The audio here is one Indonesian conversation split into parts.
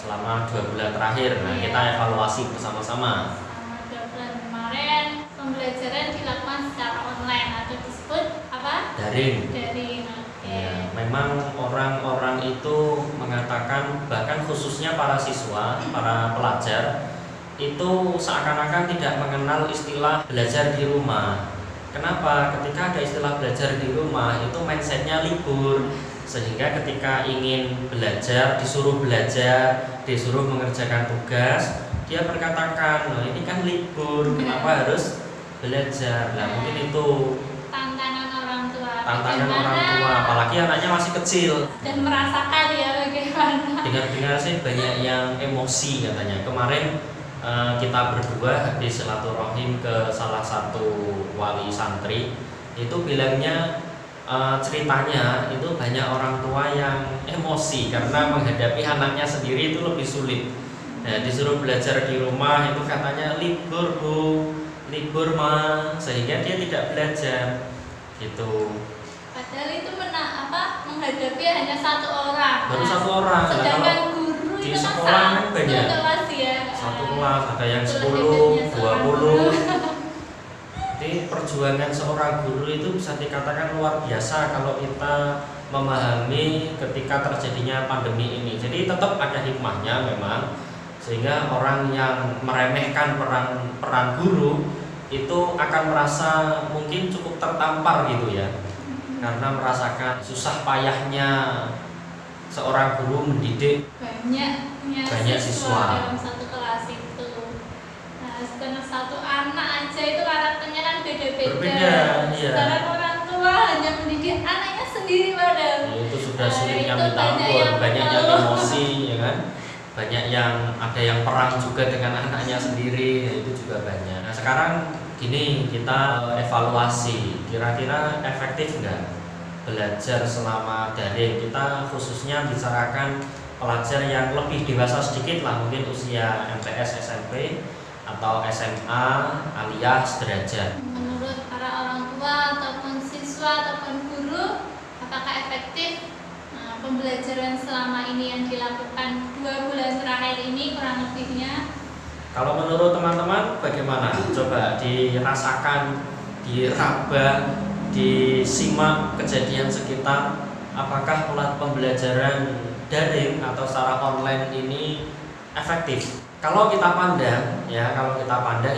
selama 2 bulan terakhir. Nah, kita evaluasi bersama-sama. Selama 2 bulan kemarin pembelajaran dilakukan secara online atau disebut apa? Daring. Daring. Oke. Ya, memang orang-orang itu mengatakan, bahkan khususnya para siswa, para pelajar itu seakan-akan tidak mengenal istilah belajar di rumah. Kenapa? Ketika ada istilah belajar di rumah itu mindsetnya libur, sehingga ketika ingin belajar, disuruh mengerjakan tugas, dia berkatakan, loh ini kan libur, kenapa harus belajar? Nah, mungkin itu tantangan orang tua. tantangan orang tua, apalagi anaknya masih kecil. Dan merasakan ya bagaimana. Dengar-dengar sih banyak yang emosi katanya. Kemarin kita berdua habis silaturahim ke salah satu wali santri, itu bilangnya ceritanya itu banyak orang tua yang emosi karena menghadapi anaknya sendiri itu lebih sulit. Nah, disuruh belajar di rumah itu katanya libur bu, libur ma, sehingga dia tidak belajar gitu. Padahal itu menghadapi hanya satu orang. Baru satu orang. Sedangkan guru di itu sekolah kan banyak. kelas ya. Satu kelas ada yang 10, 20. Jadi perjuangan seorang guru itu bisa dikatakan luar biasa kalau kita memahami ketika terjadinya pandemi ini. Jadi tetap ada hikmahnya memang, sehingga orang yang meremehkan peran guru itu akan merasa mungkin cukup tertampar gitu ya, karena merasakan susah payahnya seorang guru mendidik banyak siswa dalam satu kelas itu. Nah, karena satu anak aja itu karakternya kan beda-beda. Iya. Sekarang orang tua hanya mendidik anaknya sendiri padahal. Ya, itu sudah sulitnya itu minta ampun, banyak yang emosi ya kan. Banyak yang ada yang perang juga dengan anaknya sendiri, ya itu juga banyak. Nah, sekarang gini, kita evaluasi kira-kira efektif nggak belajar selama daring. Kita khususnya bicarakan pelajar yang lebih dewasa sedikit lah, mungkin usia MTS, SMP atau SMA alias sederajat. Menurut para orang tua ataupun siswa ataupun guru, apakah efektif pembelajaran selama ini yang dilakukan 2 bulan terakhir ini kurang lebihnya? Kalau menurut teman-teman bagaimana? Coba dirasakan, diraba, disimak kejadian sekitar. Apakah pembelajaran daring atau secara online ini efektif? Kalau kita pandang,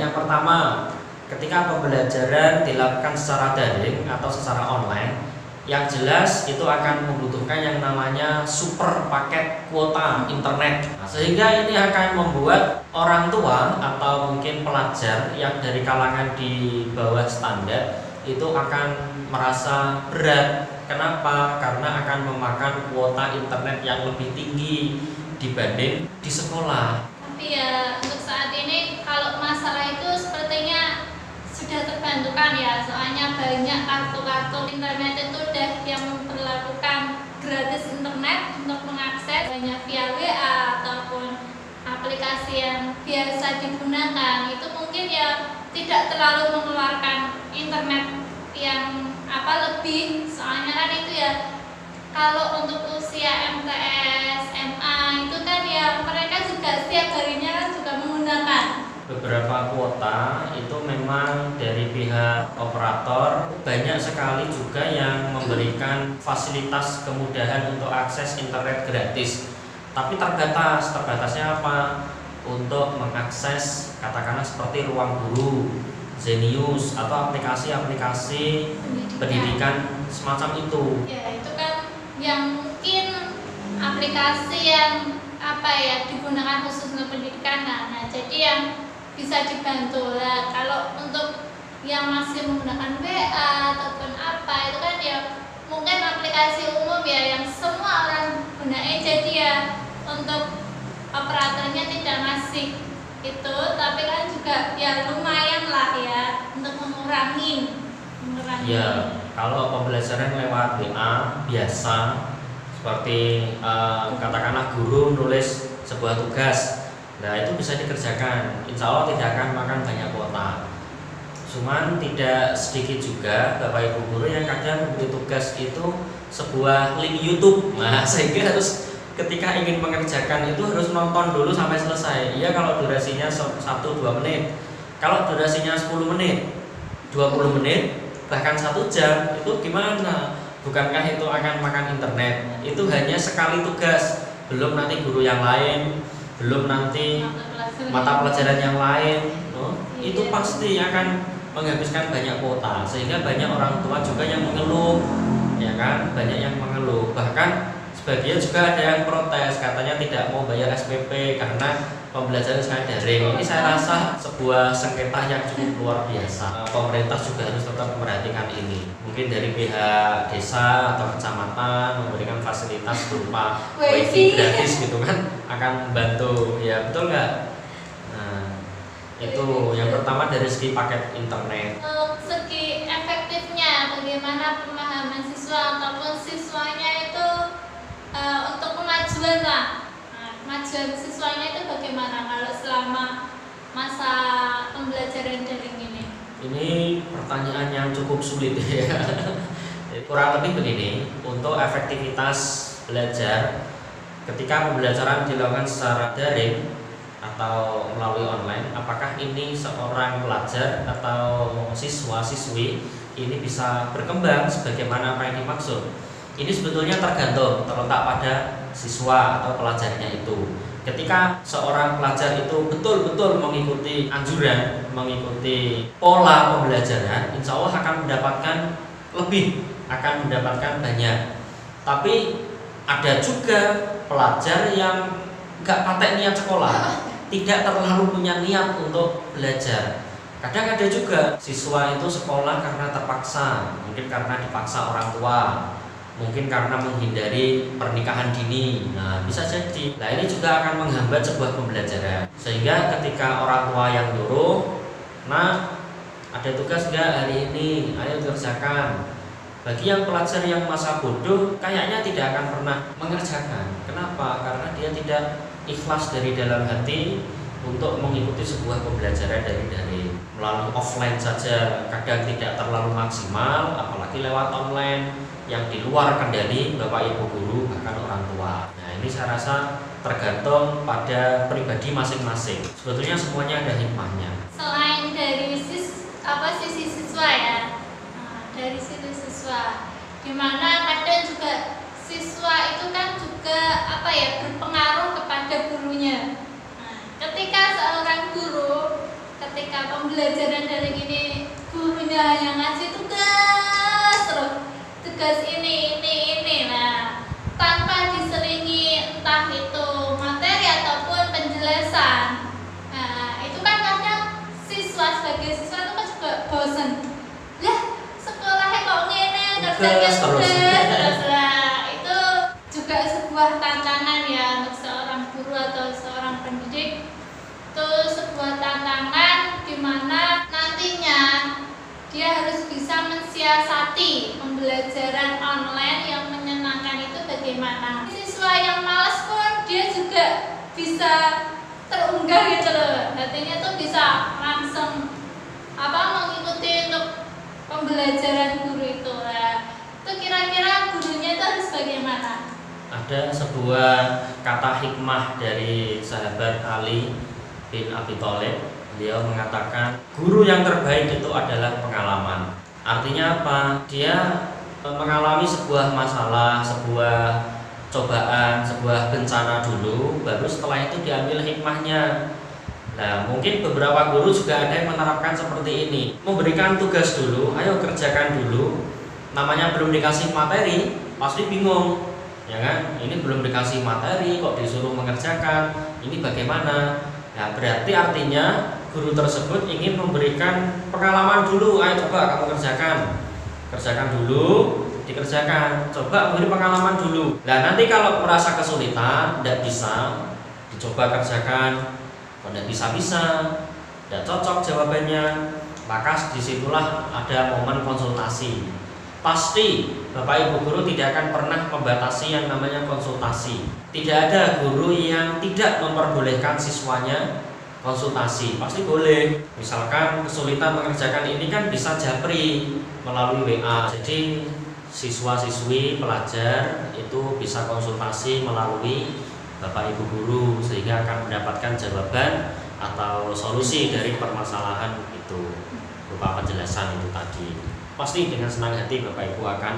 yang pertama, ketika pembelajaran dilakukan secara daring atau secara online, yang jelas itu akan membutuhkan yang namanya super paket kuota internet. Nah, sehingga ini akan membuat orang tua atau mungkin pelajar yang dari kalangan di bawah standar itu akan merasa berat. Kenapa? Karena akan memakan kuota internet yang lebih tinggi dibanding di sekolah. Tapi ya untuk saat ini kalau masalah itu sepertinya sudah terbantukan ya, soalnya banyak kartu-kartu internet itu udah yang memperlakukan gratis internet untuk mengakses, banyak via WA ataupun aplikasi yang biasa digunakan. Itu mungkin ya tidak terlalu mengeluarkan internet yang lebih, soalnya kan itu ya kalau untuk usia MTS, SMA itu kan ya mereka juga setiap harinya kan juga menggunakan. Beberapa kuota itu memang dari pihak operator banyak sekali juga yang memberikan fasilitas kemudahan untuk akses internet gratis. Tapi terbatasnya apa? Untuk mengakses katakanlah seperti Ruang Guru, Zenius atau aplikasi-aplikasi pendidikan semacam itu. Ya, itu kan yang mungkin aplikasi yang digunakan khusus untuk pendidikan. Nah, jadi yang bisa dibantu lah. Kalau untuk yang masih menggunakan WA ataupun itu kan ya mungkin aplikasi umum ya yang semua orang gunain, jadi ya untuk operatornya tidak ngasih itu, tapi kan juga ya lumayan lah ya untuk mengurangi. Ya, kalau pembelajaran lewat WA biasa seperti katakanlah guru nulis sebuah tugas, nah itu bisa dikerjakan, insya Allah tidak akan makan banyak kuota. Cuman tidak sedikit juga Bapak Ibu guru yang kadang memberi tugas itu sebuah link YouTube, nah sehingga harus ketika ingin mengerjakan itu harus nonton dulu sampai selesai. Iya kalau durasinya 1-2 menit. Kalau durasinya 10 menit, 20 menit, bahkan 1 jam, itu gimana? Bukankah itu akan makan internet? Itu hanya sekali tugas, belum nanti guru yang lain, belum nanti mata pelajaran yang lain. Itu pasti akan menghabiskan banyak kuota, sehingga banyak orang tua juga yang mengeluh, ya kan? Banyak yang mengeluh, bahkan sebagian juga ada yang protes, katanya tidak mau bayar SPP karena pembelajaran sangat daring. Ini saya rasa sebuah sengketa yang cukup luar biasa. Pemerintah juga harus tetap memperhatikan ini. Mungkin dari pihak desa atau kecamatan memberikan fasilitas berupa wifi gratis gitu kan, akan membantu. Ya betul nggak? Nah, itu yang pertama dari segi paket internet. Segi efektifnya, bagaimana pemahaman siswa ataupun siswanya itu untuk kemajuan lah. Kemajuan siswanya itu bagaimana kalau selama masa pembelajaran daring ini? Ini pertanyaan yang cukup sulit ya. Kurang lebih begini, untuk efektivitas belajar ketika pembelajaran dilakukan secara daring atau melalui online, apakah ini seorang pelajar atau siswa-siswi ini bisa berkembang sebagaimana apa yang dimaksud? Ini sebetulnya tergantung, terletak pada siswa atau pelajarnya itu. Ketika seorang pelajar itu betul-betul mengikuti anjuran, mengikuti pola pembelajaran, insya Allah akan mendapatkan lebih, akan mendapatkan banyak. Tapi ada juga pelajar yang gak patek niat sekolah, tidak terlalu punya niat untuk belajar. Kadang ada juga siswa itu sekolah karena terpaksa, mungkin karena dipaksa orang tua, mungkin karena menghindari pernikahan dini. Nah, bisa jadi. Nah, ini juga akan menghambat sebuah pembelajaran. Sehingga ketika orang tua yang nyuruh, "Nah, ada tugas enggak hari ini? Ayo kerjakan." Bagi yang pelajar yang masa bodoh, kayaknya tidak akan pernah mengerjakan. Kenapa? Karena dia tidak ikhlas dari dalam hati untuk mengikuti sebuah pembelajaran dari melalui offline saja kadang tidak terlalu maksimal, apalagi lewat online yang di luar kendali Bapak Ibu guru bahkan orang tua. Nah, ini saya rasa tergantung pada pribadi masing-masing. Sebetulnya semuanya ada hikmahnya. Selain dari sisi siswa ya, dari sisi siswa, dimana kadang juga siswa itu kan juga berpengaruh kepada gurunya. Ketika seorang guru, ketika pembelajaran daring ini gurunya hanya ngasih tugas ini, nah tanpa diselingi entah itu materi ataupun penjelasan, nah itu kan kadang siswa sebagai siswa itu kan juga bosan, lah sekolahnya kok ngene kerjanya terus itu juga sebuah tantangan ya untuk seorang guru atau seorang pendidik. Itu sebuah tantangan di mana nantinya dia harus bisa mensiasati pembelajaran online yang menyenangkan itu bagaimana. Siswa yang malas pun dia juga bisa terunggah gitu loh. Artinya tuh bisa langsung mengikuti untuk pembelajaran guru itu lah. Itu kira-kira gurunya itu harus bagaimana? Ada sebuah kata hikmah dari sahabat Ali bin Abi Thalib. Beliau mengatakan guru yang terbaik itu adalah pengalaman. Artinya apa? Dia mengalami sebuah masalah, sebuah cobaan, sebuah bencana dulu, baru setelah itu diambil hikmahnya. Nah, mungkin beberapa guru juga ada yang menerapkan seperti ini, memberikan tugas dulu, ayo kerjakan dulu. Namanya belum dikasih materi, pasti bingung, ya kan? Ini belum dikasih materi, kok disuruh mengerjakan? Ini bagaimana? Nah, berarti artinya guru tersebut ingin memberikan pengalaman dulu. Ayo coba kamu kerjakan dulu, dikerjakan. Coba memberi pengalaman dulu. Nah, nanti kalau merasa kesulitan, tidak bisa, dicoba kerjakan. Kalau tidak bisa, tidak cocok jawabannya, maka disitulah ada momen konsultasi. Pasti Bapak Ibu guru tidak akan pernah membatasi yang namanya konsultasi. Tidak ada guru yang tidak memperbolehkan siswanya konsultasi, pasti boleh. Misalkan kesulitan mengerjakan ini kan bisa japri melalui WA. Jadi siswa-siswi pelajar itu bisa konsultasi melalui Bapak Ibu guru sehingga akan mendapatkan jawaban atau solusi dari permasalahan itu berupa penjelasan itu tadi. Pasti dengan senang hati Bapak Ibu akan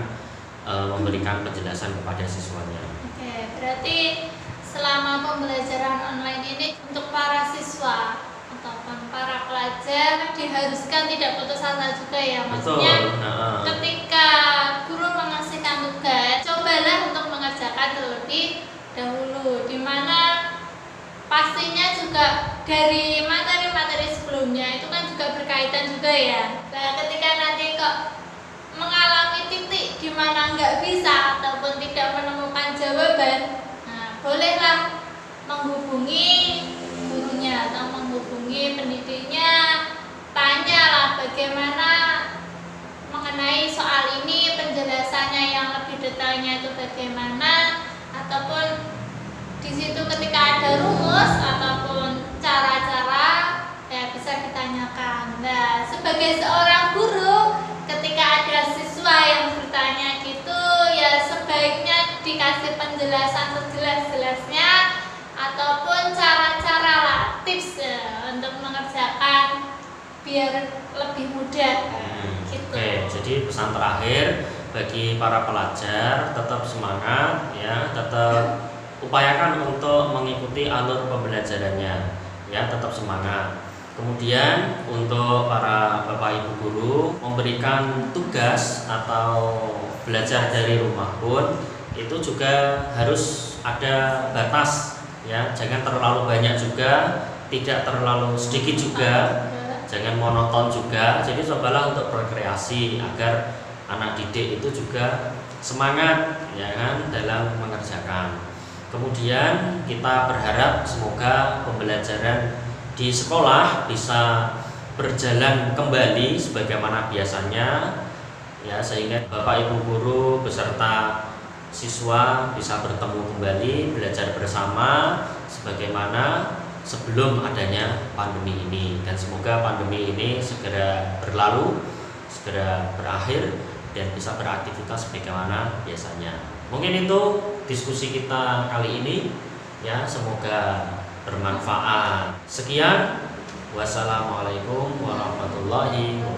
memberikan penjelasan kepada siswanya. Oke, berarti selama pembelajaran online ini untuk para siswa ataupun para pelajar diharuskan tidak putus asa juga ya, maksudnya ketika guru mengasihkan tugas, cobalah untuk mengerjakan terlebih dahulu, dimana pastinya juga dari materi-materi sebelumnya itu kan juga berkaitan juga ya. Nah, ketika nanti kok mengalami titik di mana nggak bisa ataupun tidak menemukan jawaban, nah bolehlah menghubungi gurunya atau menghubungi pendidiknya, tanyalah bagaimana mengenai soal ini, penjelasannya yang lebih detailnya itu bagaimana, ataupun di situ ketika ada rumus ataupun cara-cara ya bisa ditanyakan. Nah, sebagai seorang guru, ketika ada siswa yang bertanya gitu, ya sebaiknya dikasih penjelasan sejelas-jelasnya ataupun cara-cara lah, tips ya, untuk mengerjakan biar lebih mudah. Gitu. Oke, jadi pesan terakhir bagi para pelajar, tetap semangat ya, tetap upayakan untuk mengikuti alur pembelajarannya ya, tetap semangat. Kemudian untuk para Bapak Ibu guru memberikan tugas atau belajar dari rumah pun itu juga harus ada batas ya, jangan terlalu banyak juga, tidak terlalu sedikit juga, jangan monoton juga. Jadi cobalah untuk berkreasi agar anak didik itu juga semangat ya kan dalam mengerjakan. Kemudian kita berharap semoga pembelajaran di sekolah bisa berjalan kembali sebagaimana biasanya ya, sehingga Bapak Ibu guru beserta siswa bisa bertemu kembali, belajar bersama sebagaimana sebelum adanya pandemi ini, dan semoga pandemi ini segera berlalu, segera berakhir dan bisa beraktivitas sebagaimana biasanya. Mungkin itu diskusi kita kali ini ya, semoga bermanfaat. Sekian, wassalamualaikum warahmatullahi wabarakatuh.